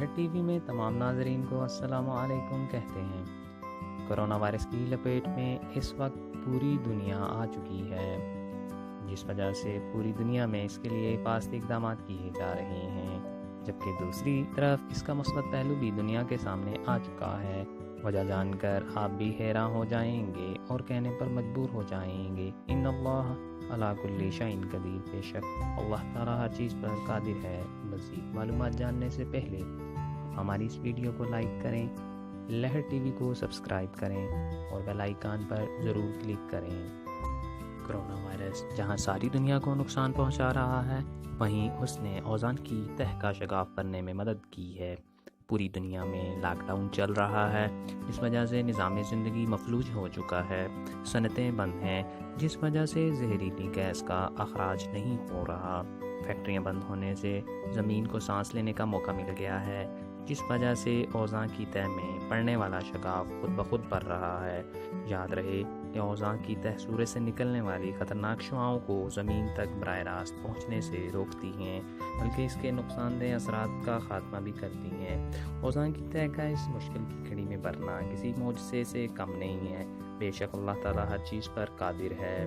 لہر T V میں تمام ناظرین کو السلام علیکم کہتے ہیں۔ کرونا وائرس کی لپیٹ میں اس وقت پوری دنیا آ چکی ہے، جس وجہ سے پوری دنیا میں اس کے لیے حفاظتی اقدامات کیے جا رہے ہیں، جبکہ دوسری طرف اس کا مثبت پہلو بھی دنیا کے سامنے آ چکا ہے۔ وجہ جان کر آپ بھی حیران ہو جائیں گے اور کہنے پر مجبور ہو جائیں گے، ان اللہ علی کل شیء قدیر، بے شک اللہ تعالیٰ ہر چیز پر قادر ہے۔ مزید معلومات جاننے سے پہلے ہماری اس ویڈیو کو لائک کریں، لہر ٹی وی کو سبسکرائب کریں اور بیل آئیکن پر ضرور کلک کریں۔ کرونا وائرس جہاں ساری دنیا کو نقصان پہنچا رہا ہے، وہیں اس نے اوزان کی تہ کا شگاف کرنے میں مدد کی ہے۔ پوری دنیا میں لاک ڈاؤن چل رہا ہے، جس وجہ سے نظام زندگی مفلوج ہو چکا ہے، صنعتیں بند ہیں، جس وجہ سے زہریلی گیس کا اخراج نہیں ہو رہا، فیکٹریاں بند ہونے سے زمین کو سانس لینے کا موقع مل گیا ہے، جس وجہ سے اوزان کی تہ میں پڑنے والا شگاف خود بخود بڑھ رہا ہے۔ یاد رہے کہ اوزان کی تہ سورج سے نکلنے والی خطرناک شعاؤں کو زمین تک براہ راست پہنچنے سے روکتی ہیں، بلکہ اس کے نقصان دہ اثرات کا خاتمہ بھی کرتی ہیں۔ اوزان کی تہ کا اس مشکل کی کڑی میں بھرنا کسی معجزے سے کم نہیں ہے، بے شک اللہ تعالیٰ ہر چیز پر قادر ہے۔